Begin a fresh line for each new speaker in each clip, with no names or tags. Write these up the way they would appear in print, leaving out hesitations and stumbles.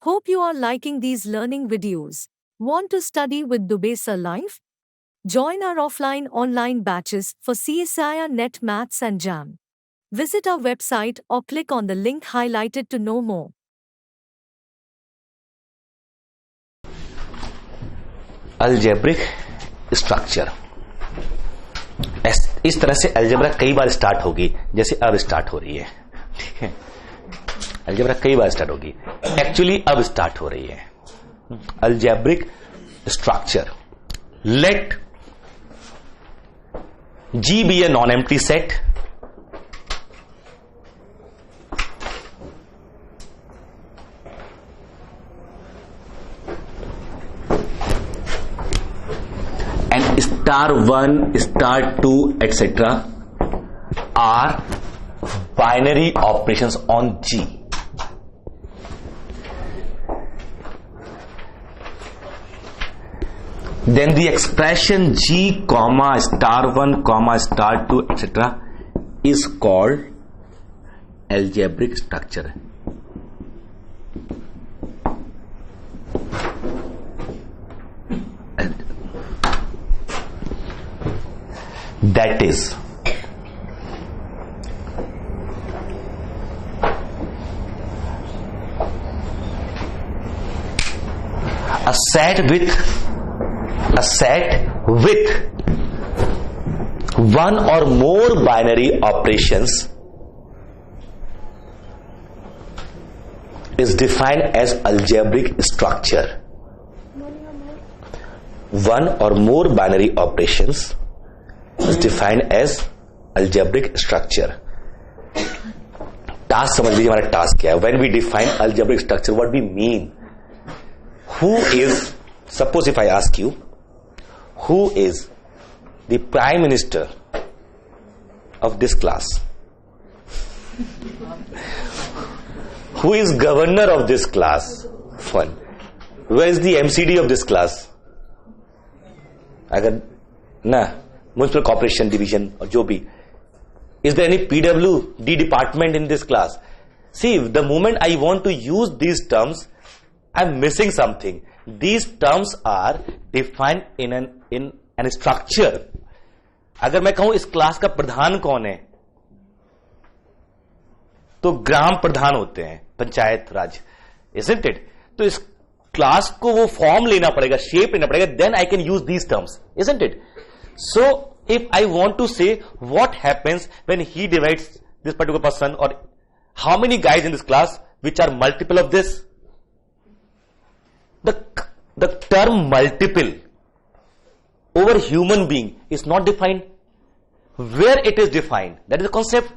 Hope you are liking these learning videos. Want to study with Dubey Sir Live? Join our offline online batches for CSIR Net Maths and JAM. Visit our website or click on the link highlighted to know more.
Algebraic structure. इस तरह से algebra कई बार start होगी, जैसे अब start हो रही है। ठीक है, अलजेब्रा कई बार स्टार्ट होगी, एक्चुअली अब स्टार्ट हो रही है। Algebraic structure, let G be a non empty set and star 1, star 2, etc. are binary operations on G. Then the expression G comma star 1 comma star 2 etc. is called algebraic structure. That is, a set with one or more binary operations is defined as algebraic structure. One or more binary operations is defined as algebraic structure. Task समझ लीजिए, हमारा task क्या है। When we define algebraic structure, what we mean? Who is, suppose if I ask you, who is the prime minister of this class? Who is governor of this class? Fun. Where is the MCD of this class? अगर ना municipal corporation division और जो भी, is there any PWD department in this class? See, the moment I want to use these terms, I'm missing something. These terms are defined in an structure. अगर मैं कहूं इस class का प्रधान कौन है, तो ग्राम प्रधान होते हैं, पंचायत राज, isn't it? तो इस क्लास को वो फॉर्म लेना पड़ेगा, शेप लेना पड़ेगा, then I can use these terms, isn't it? So if I want to say what happens when he divides this particular person, or how many guys in this class which are multiple of this, the term multiple over human being is not defined. Where it is defined, that is the concept.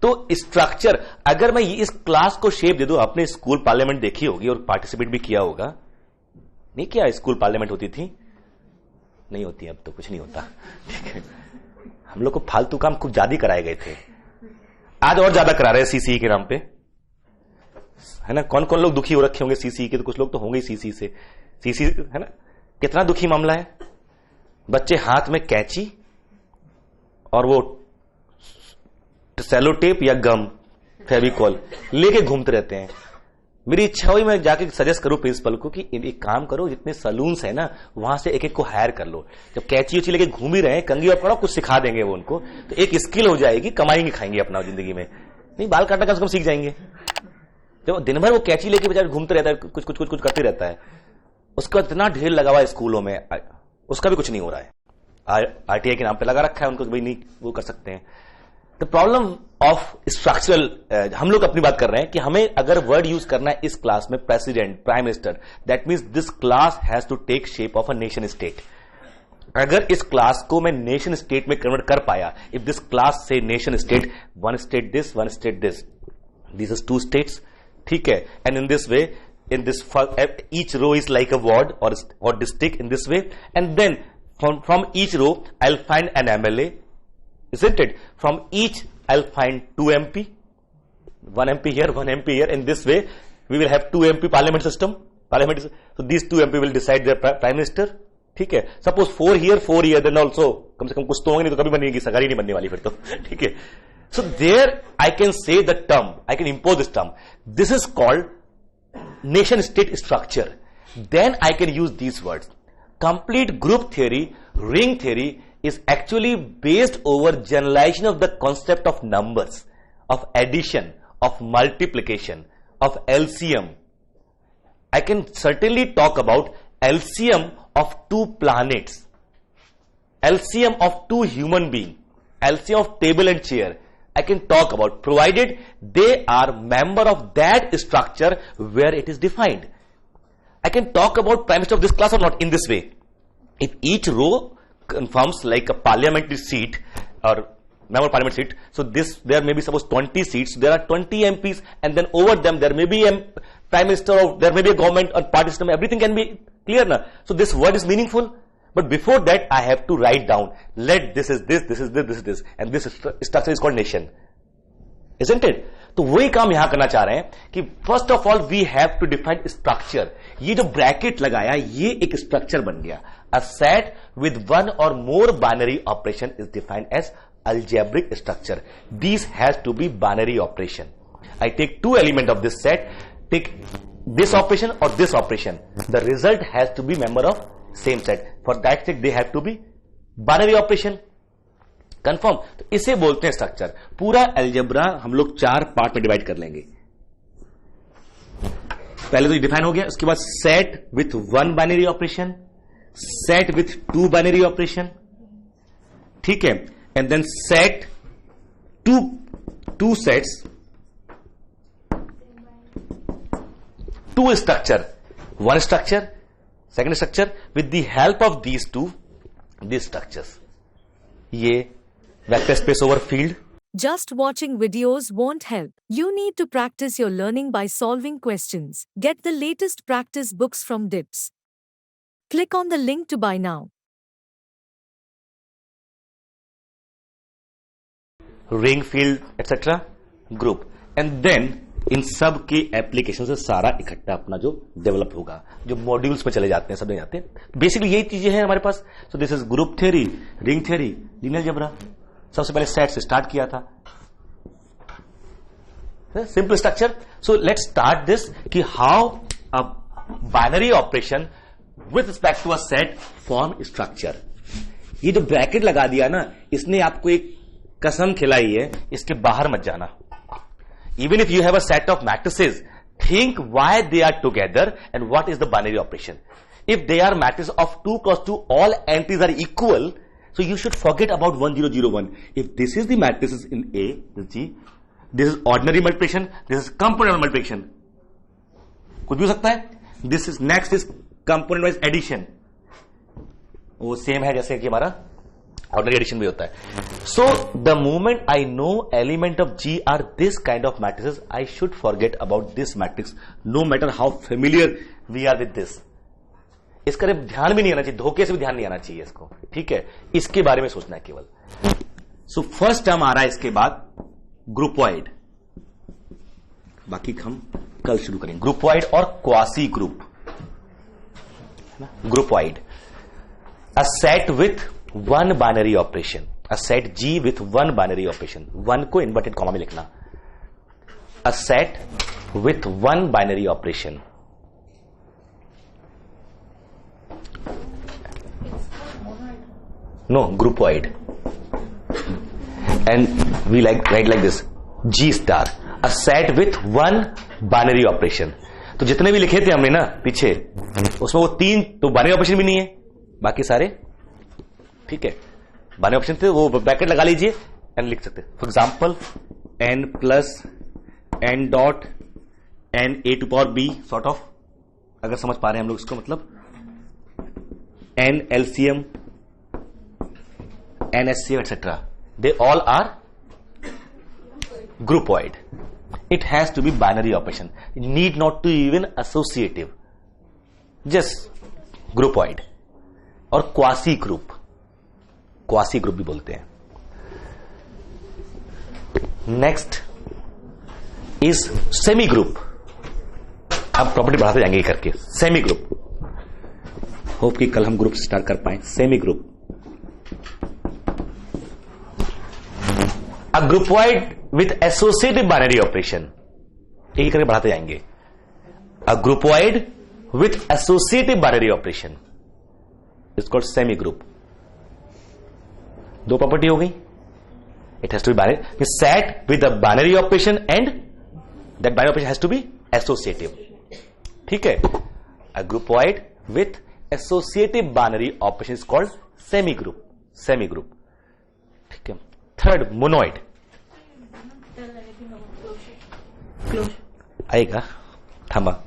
तो structure, अगर मैं इस class को shape दे दूं, आपने school parliament देखी होगी और पार्टिसिपेट भी किया होगा, नहीं किया? स्कूल पार्लियामेंट होती थी, नहीं होती, अब तो कुछ नहीं होता। ठीक है, हम लोग को फालतू काम कुछ ज्यादा कराए गए थे, आज और ज्यादा करा रहे हैं सीसी के नाम पे, है ना। कौन कौन लोग दुखी हो रखे होंगे सीसी के, तो कुछ लोग तो होंगे सीसी से। सीसी है ना, कितना दुखी मामला है। बच्चे हाथ में कैंची और वो सेलो टेप या गम फेविकॉल लेके घूमते रहते हैं। मेरी इच्छा हुई मैं जाके सजेस्ट करूं प्रिंसिपल को कि एक काम करो, जितने सलून्स है ना वहां से एक एक को हायर कर लो। जब कैंची उची लेके घूम ही रहे हैं, कंगी और पकड़ो, कुछ सिखा देंगे वो उनको, तो एक स्किल हो जाएगी, कमाएंगे खाएंगे अपना जिंदगी में। नहीं, बाल काटना कम से कम सीख जाएंगे। जब दिन भर वो कैंची लेके बेचारा घूमते रहता है, कुछ कुछ कुछ कुछ करते रहता है, उसका इतना ढेर लगा हुआ है स्कूलों में, उसका भी कुछ नहीं हो रहा है। आरटीआई के नाम पे लगा रखा है उनको, भाई नहीं वो कर सकते हैं। द प्रॉब्लम ऑफ स्ट्रक्चरल, हम लोग अपनी बात कर रहे हैं कि हमें अगर वर्ड यूज करना है इस क्लास में president, prime minister, that means this class has to take shape of a nation state. अगर इस क्लास को मैं नेशन स्टेट में कन्वर्ट कर पाया, इफ दिस क्लास से nation state, one state this, one state this, this is two states, ठीक है, and in this way, in this each row is like a ward or district in this way, and then from each row I'll find an MLA, isn't it? From each I'll find 2 MP, 1 MP here, 1 MP here. In this way we will have 2 MP parliament system, so these 2 MP will decide their prime minister, ठीक है। Suppose 4 here, 4 here, then also कम से कम कुछ तो होंगे, नहीं तो कभी बनेगी, सरकारी नहीं बनने वाली फिर तो, ठीक है। So there I can say the term, I can impose this term, this is called nation state structure, then I can use these words. Complete group theory, ring theory, is actually based over generalization of the concept of numbers, of addition, of multiplication, of LCM. I can certainly talk about LCM of two planets, LCM of two human beings, LCM of table and chair. I can talk about, provided they are member of that structure where it is defined. I can talk about prime minister of this class or not in this way. If each row confirms like a parliamentary seat or member of parliament seat, so there may be suppose 20 seats, there are 20 MPs, and then over them there may be a prime minister, or there may be a government or party system, everything can be clear now. So this word is meaningful. But before that, I have to write down, let this is this, this is this, this is this, and this structure is called nation. Isn't it? तो वही काम यहां करना चाह रहे हैं कि first of all we have to define structure. ये जो ब्रैकेट लगाया ये एक स्ट्रक्चर बन गया. A set with one or more binary operation is defined as algebraic structure. These has to be binary operation. I take two element of this set, take this operation or this operation. The result has to be member of same set. For that sake they have to be binary operation. Confirm? तो इसे बोलते हैं structure. पूरा algebra हम लोग 4 part में divide कर लेंगे. पहले तो ये डिफाइन हो गया. उसके बाद set with 1 binary operation, set with 2 binary operation, ठीक है, and then set two sets, 2 structure, 1 structure, second structure, with the help of these structures. ये vector space over field.
Just watching videos won't help. You need to practice your learning by solving questions. Get the latest practice books from DIPS. Click on the link to buy now.
Ring field etcetera group, and then इन सब के application से सारा इकट्ठा अपना जो develop होगा, जो मॉड्यूल्स में चले जाते हैं, सब में जाते हैं. बेसिकली यही चीजें हैं हमारे पास. So this is group theory, ring theory, linear algebra. सबसे पहले सेट से स्टार्ट किया था, simple structure. So let's start this कि how a binary operation with respect to a set form structure. ये जो ब्रैकेट लगा दिया ना, इसने आपको एक कसम खिलाई है, इसके बाहर मत जाना. Even if you have a set of matrices, think why they are together and what is the binary operation. If they are matrix of 2 cross 2, all entries are equal, so you should forget about 1 0 0 1. If this is the matrices in A, this G, this is ordinary multiplication, this is component multiplication. कुछ भी हो सकता है. This is next is component wise addition. वो same है जैसे कि हमारा ordinary addition भी होता है. So the moment I know element of G are this kind of matrices, I should forget about this matrix, no matter how familiar we are with this. इसका ध्यान भी नहीं आना चाहिए, धोखे से भी ध्यान नहीं आना चाहिए इसको, ठीक है. इसके बारे में सोचना है केवल. सो फर्स्ट टर्म आ रहा है इसके बाद ग्रुपॉइड. बाकी हम कल शुरू करेंगे. ग्रुपॉइड और quasi group. Groupoid, a set with 1 binary operation, a set G with 1 binary operation. 1 को इन्वर्टेड कॉमा में लिखना. A set with 1 binary operation. No, groupoid. And we write like this, G star, a set with 1 binary operation. तो जितने भी लिखे थे हमने ना पीछे, उसमें वो 3 तो बाइनरी ऑपरेशन भी नहीं है, बाकी सारे ठीक है. बाइनरी ऑपरेशन थे, वो ब्रैकेट लगा लीजिए एंड लिख सकते. For example n plus n dot n a to power b, sort of, अगर समझ पा रहे हैं हम लोग इसको, मतलब n LCM, NSCM, etc. They all are groupoid. It has to be binary operation. Need not to even associative. Just groupoid. और quasi group. Quasi group भी बोलते हैं. Next is semi group. अब प्रॉपर्टी बढ़ाते जाएंगे करके. Semi group. होप कि कल हम ग्रुप स्टार्ट कर पाए. Semi group. A groupoid with associative binary operation. एक करके बढ़ाते जाएंगे. A groupoid with associative binary operation is called semi group. दो प्रॉपर्टी हो गई. It has to be binary. Set with a binary operation and that binary operation has to be associative. ठीक है. A groupoid with associative binary operation is called semi group. Semi group. ठीक है. Third, monoid. आएगा. थांबा.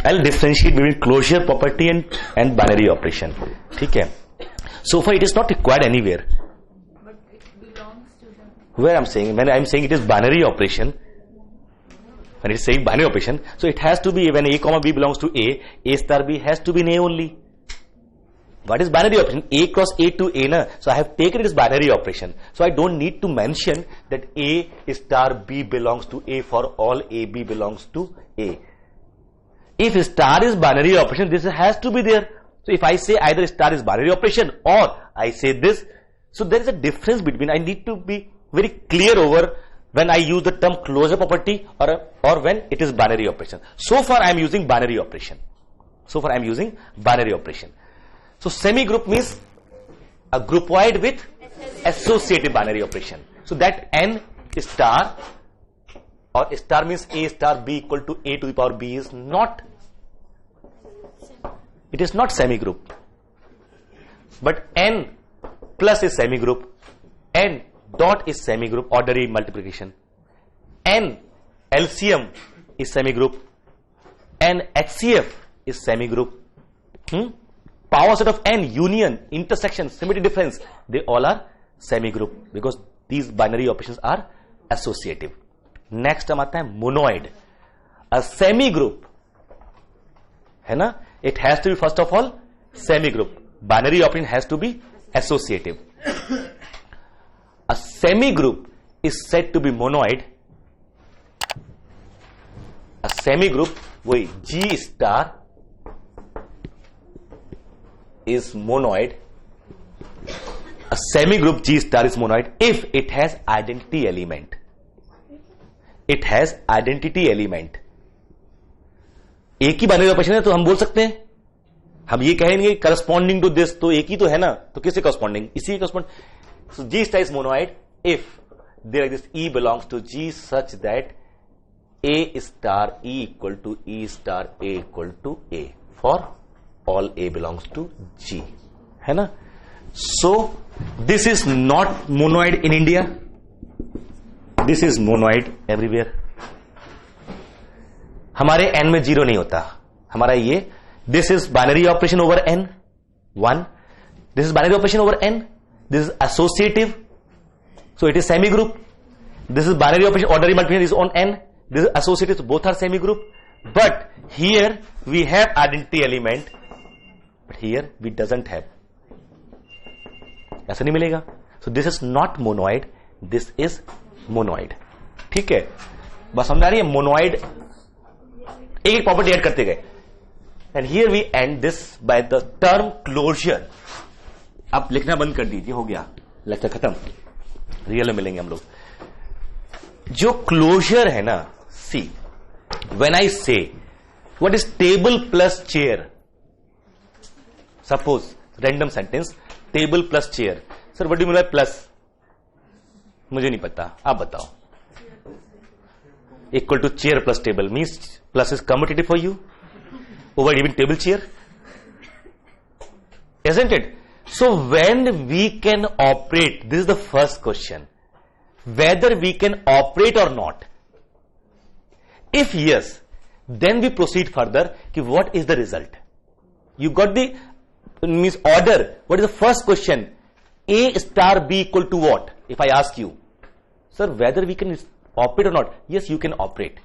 I'll differentiate between closure property and binary operation. ठीक है. So far it is not required anywhere.
But it belongs to them.
Where when I'm saying it is binary operation, when it is saying binary operation, so it has to be when A comma B belongs to A star B has to be in A only. What is binary operation? A cross A to A, na? So I have taken it as binary operation. So I don't need to mention that A star B belongs to A for all A B belongs to A. If star is binary operation, this has to be there. So if I say either star is binary operation or I say this, so there is a difference between. I need to be very clear over when I use the term closure property or when it is binary operation. So far I am using binary operation. So far I am using binary operation. So semi group means a groupoid with associative binary operation. So that n star or star means A star B equal to A to the power B is not, it is not semi group. But n plus is semi group, n dot is semi group, ordinary multiplication, n LCM is semi group, n HCF is semi group. Power set of n, union, intersection, symmetry difference, they all are semi group because these binary operations are associative. Next हम आता है monoid. A semi group है ना, it has to be first of all semi group. Binary operation has to be associative. A semi group is said to be monoid. A semi group वही G star is monoid. A semi group G star is monoid if it has identity element. It has identity element. एक ही binary operation है तो हम बोल सकते हैं, हम ये कहेंगे करस्पॉन्डिंग टू दिस, तो एक ही तो है ना, तो किससे करस्पॉन्डिंग, इसी correspond. So G star is monoid if there exists E belongs to G such that A star E equal to E star A equal to A for all A belongs to G, है ना. So this is not monoid in India. This is monoid everywhere. हमारे n में zero नहीं होता, हमारा ये this is binary operation over n 1, this is binary operation over n, this is associative, so it is semi group. This is binary operation, ordinary multiplication is on n, this is associative, so both are semi group. But here we have identity element, but here we doesn't have. ऐसा नहीं मिलेगा. So this is not monoid, this is monoid. ठीक है, बस समझ आ रही है. Monoid एक प्रॉपर्टी ऐड करते गए. And here we end this by the term closure. आप लिखना बंद कर दीजिए, हो गया, लेक्चर खत्म. रियल में मिलेंगे हम लोग. जो क्लोजर है ना, सी when I say what is table plus chair, suppose random sentence, table plus chair. Sir what do you mean by plus, मुझे नहीं पता, आप बताओ. Equal to chair plus table means plus is commutative for you over even table chair, isn't it? So when we can operate, this is the first question, whether we can operate or not. If yes, then we proceed further ki what is the result. You got the means order. What is the first question? A star B equal to what? If I ask you, sir, whether we can operate or not, yes, you can operate,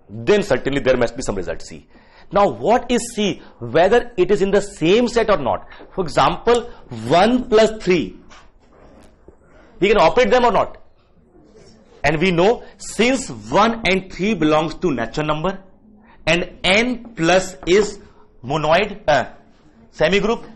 then certainly there must be some result. C. Now what is C? Whether it is in the same set or not. For example, 1 plus 3, we can operate them or not. And we know since 1 and 3 belongs to natural number and n plus is monoid semi group,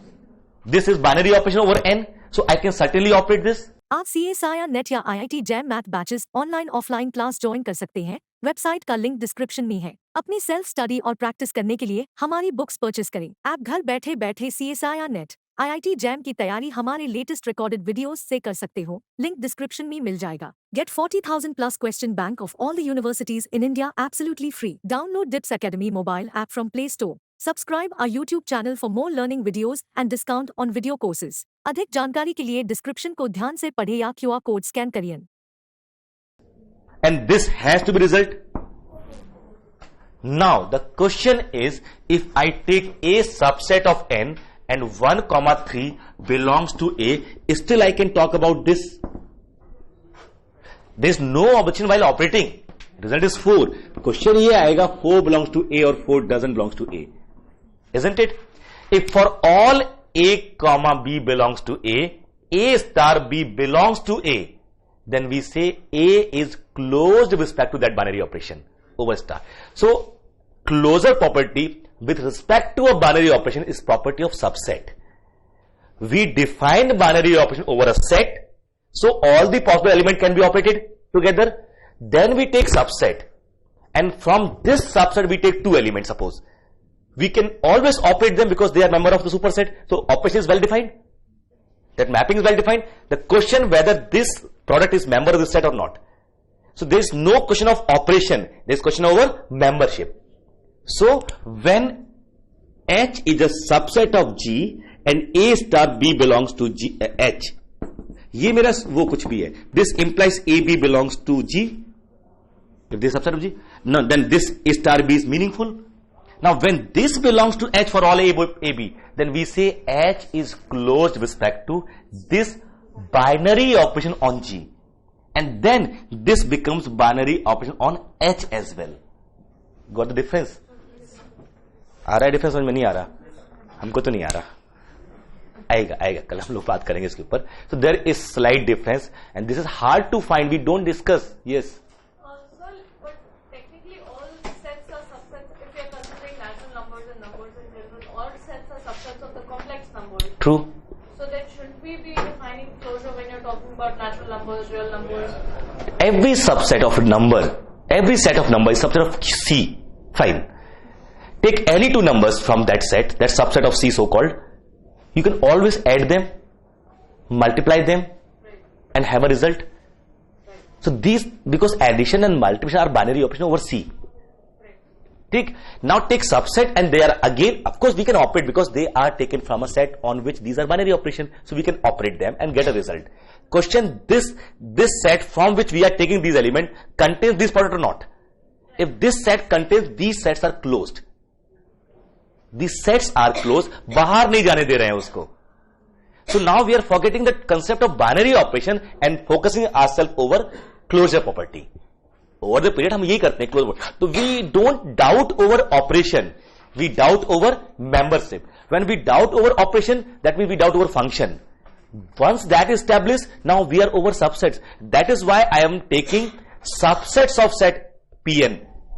this is binary operation over n, so I can certainly operate this.
आप CSIR net या IIT jam math batches online offline class join कर सकते हैं. Website का link description में है। अपनी self study और प्रैक्टिस करने के लिए हमारी बुक्स परचेस करें। आप घर बैठे बैठे CSIR नेट IIT जैम की तैयारी हमारे लेटेस्ट रिकॉर्डेड वीडियोस से कर सकते हो। लिंक डिस्क्रिप्शन में मिल जाएगा। Get 40,000 plus question bank of all the universities in India absolutely free. Download DIPS Academy mobile app from Play Store. Subscribe our YouTube channel for more learning videos and discount on video courses. अधिक जानकारी के लिए description को ध्यान से पढ़े या QR code scan करिए।
And this has to be result. Now the question is, if I take a subset of n and 1 comma 3 belongs to A, still I can talk about this. There is no objection while operating. Result is 4. Question ये आएगा 4 belongs to A or 4 doesn't belongs to A, isn't it? If for all A comma B belongs to A star B belongs to A, then we say A is closed with respect to that binary operation over star. So closure property with respect to a binary operation is property of subset. We defined binary operation over a set, so all the possible elements can be operated together. Then we take subset, and from this subset we take two elements. Suppose we can always operate them because they are member of the superset, so operation is well defined, that mapping is well defined. The question whether this product is member of the set or not. So there is no question of operation, there is question over membership. So when H is a subset of G and A star B belongs to H, ये मेरा वो कुछ भी है, this implies AB belongs to G. If this is subset of G, no, then this A star B is meaningful. Now when this belongs to H for all AB, then we say H is closed with respect to this binary operation on G, and then this becomes binary operation on H as well. Got the difference? आ रहा है difference? समझ में नहीं आ रहा? हमको तो नहीं आ रहा, आएगा आएगा, कल हम लोग बात करेंगे इसके ऊपर. So there is slight difference and this is hard to find, we don't discuss. Yes,
Sir, but technically all sets are subsets if we are considering natural numbers and numbers in general. All sets are subsets of the complex numbers.
True.
So then shouldn't we be defining closure when you're talking about natural numbers, real numbers?
Every subset of a number, every set of number is subset of C. Fine. Take any two numbers from that set, that subset of C so called. You can always add them, multiply them, and have a result. So these, because addition and multiplication are binary operation over C. Take, now take subset and they are again, of course we can operate because they are taken from a set on which these are binary operation. So we can operate them and get a result. Question, this set from which we are taking these elements contains this product or not? If this set contains, these sets are closed. These sets are closed, बाहर नहीं जाने दे रहे हैं उसको. So now we are forgetting the concept of binary operation and focusing ourselves over closure property. Over the period हम यही करते हैं, closure. So we don't doubt over operation, we doubt over membership. When we doubt over operation, that means we doubt over function. Once that is established, now we are over subsets. That is why I am taking subsets of set Pn.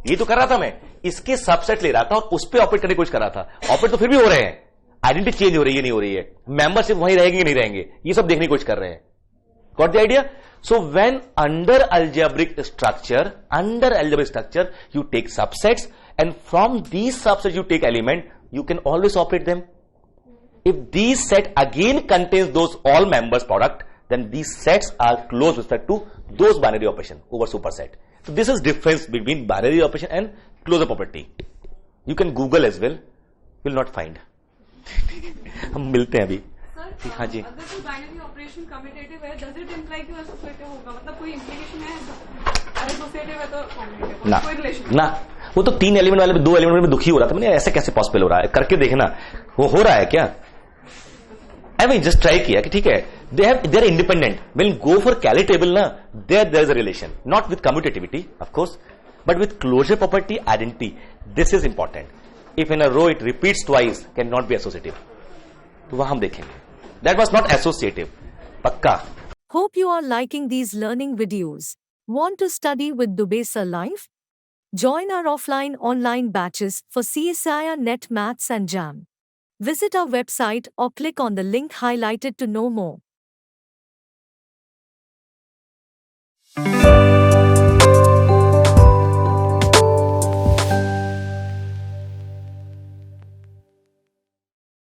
ये तो कर रहा था मैं, इसके subset ले रहा था और उस पर ऑपरेट करने की कोशिश कर रहा था. ऑपरेट तो फिर भी हो रहे हैं, आइडेंटिटी चेंज हो रही है नहीं हो रही है, मेंबरशिप वहीं रहेंगे नहीं रहेंगे, ये सब देखने की कोशिश कर रहे हैं. Got the idea? So when under algebraic structure you take subsets and from these subsets you take element, you can always operate them. If these set again contains those all members product, then these sets are closed with respect to those binary operation over superset. So this is difference between binary operation and closure property. You can Google as well, will not find. हम मिलते हैं अभी.
Sir,
हाँ जी.
अगर कोई binary operation commutative है, does it imply कि associative होगा? मतलब कोई इंप्लीकेशन है? एसोसिएटिव है तो कम्यूटेटिव,
ना
कोई रिलेशन
ना, वो तो 3 एलिमेंट वाले 2 एलिमेंट में दुखी हो रहा था. मैंने ऐसे कैसे पॉसिबल हो रहा है, करके देखना वो हो रहा है क्या. आई मीन जस्ट ट्राई किया कि ठीक है, they are independent. When go for Cali table na, there is a relation, not with commutativity of course, but with closure property identity. This is important. If in a row it repeats twice, cannot be associative. तो वह हम देखेंगे. That was not associative. पक्का.
Hope you are liking these learning videos. Want to study with Dubesa Live? Join our offline online batches for CSIR Net Maths and Jam. Visit our website or click on the link highlighted to know more.